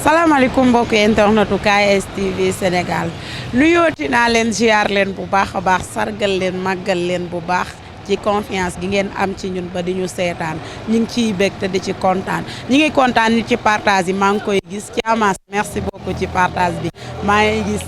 salaamaaleykum mbokki internetu KS TV Sénégal nuyooti naa leen ziar leen bu baax a baax sargal leen màggal leen bu baax ci confiance gi ngeen am ci ñun ba di ñu seetaan ñu ngi ciy bég te di ci kontaan ñi ngi kontaan ni ci partage yi maa ngi koy gis ci Amas merci beaucoup ci partage bi maa ngi gis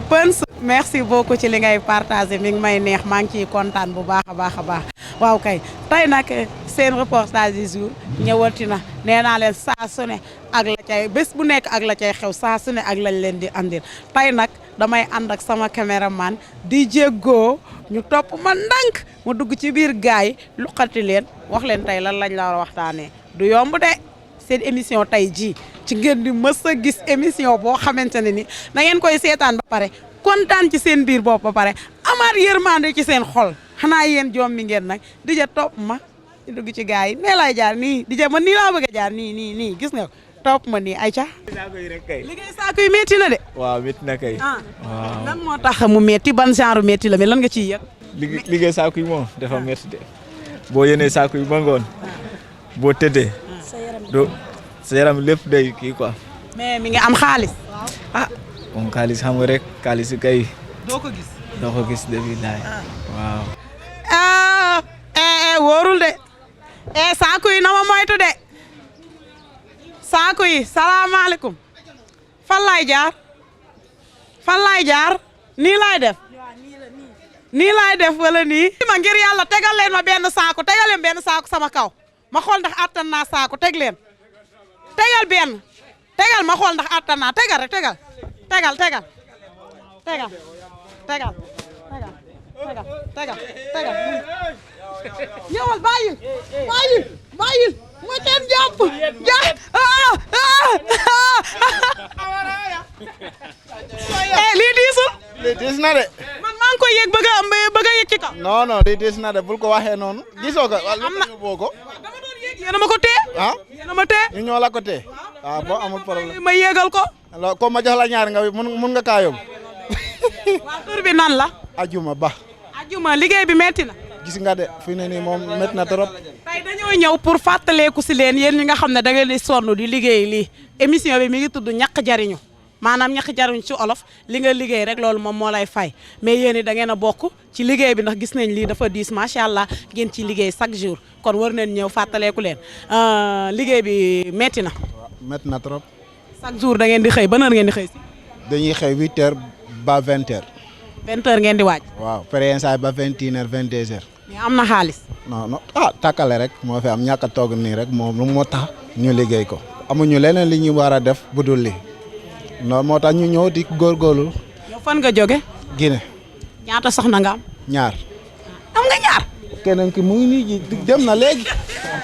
Pens merci beaucoup ci li ngay partage mi ngi may neex maa ngi ciy kontaan bu baax a baax a baax waaw kay tey nag seen reportage du jour ñëwati na nee naa leen saa su ne ak la cay bés bu nekk ak la cay xew saa su ne ak lañ leen di andil tey nag damay ànd ak sama caméraman di jéggoo ñu topp ma ndànk ma dugg ci biir gaay yi luqati leen wax leen tey lan lañ la war a waxtaanee du yomb de seen émission tey jii ci ngeen di mës a gis émission boo xamante ne ni na ngeen koy seetaan ba pare kontaan ci seen biir bopp ba pare amaat yërmande ci seen xol xanaa yéen joom mi ngeen nag di ja topp ma di dugg ci gaay yi nee lay jaar nii di ja man nii laa bëgg a jaar nii gis nga topp ma nii ayca. liggéey saako yi métti na de. waaw métti na kay. waaw lan moo tax mu métti ban genre métti la mais lan nga ciy yëg. liggéey saako yi moom dafa métti de boo yéenee saako yi ba ngoon boo tëddee doo sa yaram lépp day kii quoi. mais mi ngi am xaalis. moom xaalis xam nga rek xaalis kay. doo ko gis. doo ko gis depuis laay waaw. wóorul de. saako yi na ma moytu de. saako yi salaamaaleykum fan laay jaar nii laay def wala nii ma ngir yàlla tegal leen ma benn saako sama kaw ma xool ndax attan naa saako tegal benn ma xool ndax attan naa tegal ñëwal bàyyil ma kenn jàpp lii diisul. lii diis na de. man maa ngi koy yëg bëgg a yëg ci kaw. non lii diis na de bul ko waxee noonu. gisoo ko wala ñu boo ko. dama doon yëg yéen a ma ko téye. yéen a ma téye. ñu ñoo la ko téye. bon amul problème. ma yéegal ko. alors comme ma jox la ñaar nga mun nga kaa yóbbu. waaw tur bi nan la. Ajuma Ba. Ajuma liggéey bi metti na. gis nga de fi ne nii moom métti na trop. tey dañoo ñëw pour fàttaleeku si leen yéen ñi nga xam ne da ngeen di sonn di liggéey lii émission bi mi ngi tudd ñàkk jariñu maanaam ñàkk jariñu ci olof li nga liggéey rek loolu moom moo lay fay mais yéen da ngeen a bokk ci liggéey bi ndax gis nañ lii dafa diis macha allah ngeen ci liggéey chaque jour kon war nañ ñëw fàttaleeku leen liggéey bi metti na. métti na trop. chaque jour da ngeen di xëy ban heure ngeen di xëy si. dañuy xëy 8h ba 20h. 20h ngeen di waaj. waaw période ba 21h 22h. mais am na xaalis. non takkale rek moo fi am ñàkk a toog nii rek moom lu moo tax ñu liggéey ko amuñu leneen li ñu war a def bu dul lii noonu moo tax ñu ñëw di góorgóorlu. yow fan nga jóge. Guinée. ñaata soxna nga am. ñaar. am nga ñaar. keneen ki mu ngi nii dem na léegi.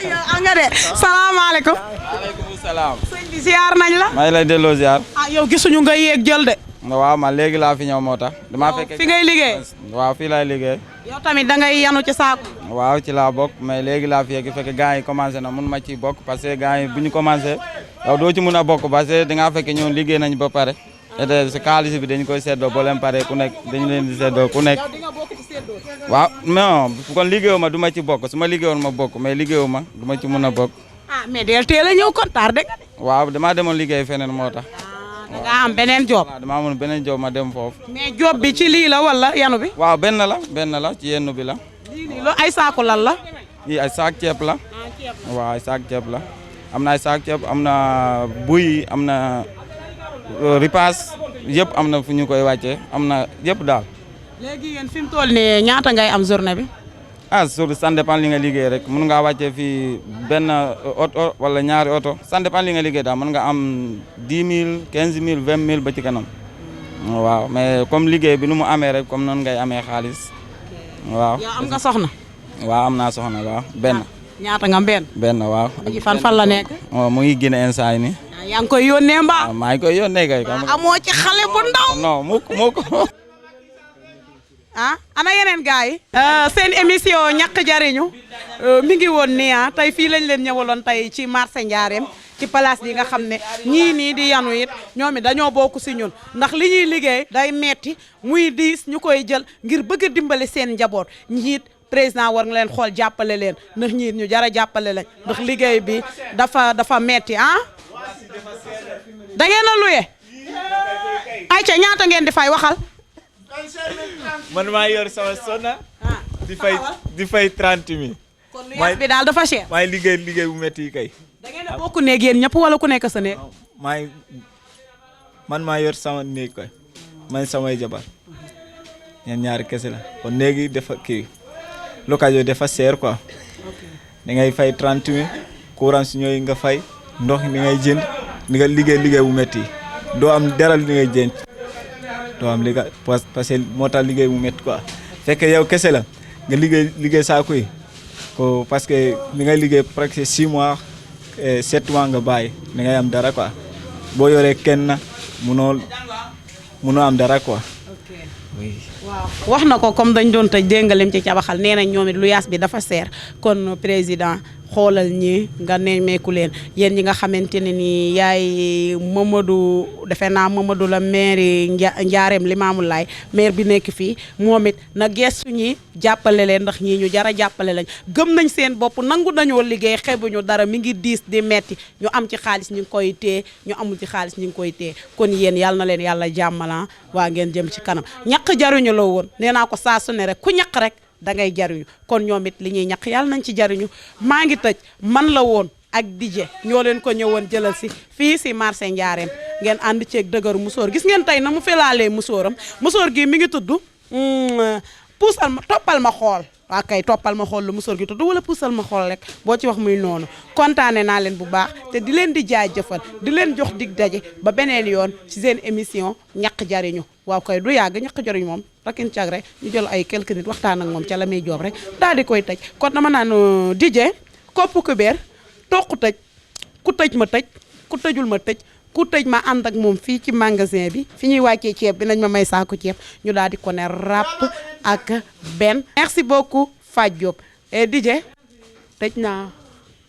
yow am nga de salaamaaleykum. waaleykum salaam. sëñ bi ziar nañ la. maa ngi lay delloo ziar. yow gisuñu nga yéeg jël de. waaw man léegi laa fi ñëw moo tax. damaa fekk fi ngay liggéey. waaw fii laay liggéey. yow tamit da ngay yanu ci saako. waaw ci laa bokk mais léegi laa fi yegg fekk gars yi commencé na mun ma ci bokk parce que gars yi bu ñu commencé yow doo ci mun a bokk parce que da ngaa fekk ñoom liggéey nañ ba pare te si xaalis bi dañ koy seddoo boo leen pare ku nekk dañu leen di seddoo ku nekk. waaw non kon liggéeyu ma du ma ci bokk su ma liggéeyoon ma bokk mais liggéeyu ma du ma ci mun a bokk. mais del teel a ñëw kon tardé nga de. waaw damaa demoon liggéey feneen moo tax. da ngaa am beneen job. waaw damaa amoon beneen job ma dem foofu. mais job bi ci lii la wala yanu bi. waaw benn la ci yenn bi la. lii lu ay saako lan la. yii ay saak ceeb la. waaw ay saak ceeb la. am na ay saak ceeb am na buy am na ripaas yëpp am na fu ñu koy wàccee am na yëpp daal. léegi yéen fi mu toll nii ñaata ngay am journée bi. ça dépend li nga liggéey rek mun ngaa wàccee fii benn oto wala ñaari oto ça dépend li nga liggéey daal mën nga am 10 000 15 000 20 000 ba ci kanam. waaw mais comme liggéey bi nu mu amee rek comme noonu ngay amee xaalis. waaw yow am nga soxna. waaw am naa soxna waaw benn. ñaata nga benn. benn waaw. fan la nekk. mu ngi Guinée instant yii nii. yaa ngi koy yónnee mbaa. waaw maa ngi koy yónnee kay. amoo ci xale bu ndaw. non mukk ana yeneen gars yi. seen émission ñàkk jariñu mi ngi woon nii tey fii lañ leen ñëwaloon tey ci marché Ndiarème ci place bi nga xam ne ñii nii di yanu it ñoom it dañoo bokk si ñun ndax li ñuy liggéey day metti muy diis ñu koy jël ngir bëgg a dimbali seen njaboot ñiit président war nga leen xool jàppale leen ndax ñiit ñu jara jàppale lañ ndax liggéey bi dafa metti da ngeen a luye ayca ñaata ngeen di fay waxal man maa yor sama sonna di fay 30 000 kon luyaas bi daal dafa cher maay liggéey bu métti yi kay da ngeen a bokk néeg yéen ñëpp wala ku nekk sa néeg man maa yor sama néeg koy man samay jabar ñeen ñaari kese la kon néegi dafa kii location dafa seer quoi da ngay fay 30 000 courant si ñooy nga fay ndox ni ngay jënd ni nga liggéey bu métti doo am dara li ngay jënd doo am liggéey parce que moo tax liggéey bu métti quoi fekk yow kese la nga liggéey saako yi ko parce que ni ngay liggéey presque 6 mois 7 mois nga bàyyi ni ngay am dara quoi boo yoree kenn munoo am dara quoi. oui. waaw wax na ko comme dañ doon tëj dégg nga lim ci cabaxal nee nañ ñoom it lu yaas bi dafa seer kon président xoolal ñi nga nemmeeku leen yéen ñi nga xamante ne ni yaay Mamadou defe naa Mamadou la maire Njaareem Limaamulaay maire bi nekk fii moom it na gestu ñi jàppale leen ndax ñii ñu jara jàppale lañ gëm nañ seen bopp nangu nañoo liggéey xebuñu dara mi ngi diis di metti ñu am ci xaalis ñu ngi koy téye ñu amul ci xaalis ñu ngi koy téye kon yéen yàlla na leen yàlla jàmmalan waa ngeen jëm ci kanam ñaq jaruñu la woon nee naa ko saa su ne rek ku ñaq rek da ngay jariñu kon ñoom it li ñuy ñaq yàlla nañ ci jariñu maa ngi tëj man la woon ak DJ ñoo leen ko ñëwoon jëlal si fii si marché Njaareem ngeen ànd ceeg dëgëru musóor gis ngeen tey na mu felaalee musóoram musóor gi mi ngi tudd puusal ma toppal ma xool waa kay toppal ma xool lu musóor gi tudd wala puusal ma xool rek boo ci wax muy noonu kontaane naa leen bu baax te di leen di jaajëfal di leen jox dig daje ba beneen yoon ci seen émission ñaq jariñu waaw kay du yàgg ñaq jariñu moom rakin cag rek ñu jël ay quelques nit waxtaan ak moom ca la muy joob rek daal di koy tëj kon dama naan DJ kopp kubéer toq tëj ku tëj ma tëj ku tëjul ma tëj ku tëj ma ànd ak moom fii ci magasin bi fi ñuy wàccee ceeb bi nañ ma may saako ceeb ñu daal di ko ne ràpp ak benn merci beaucoup Fatou Diop et DJ tëj naa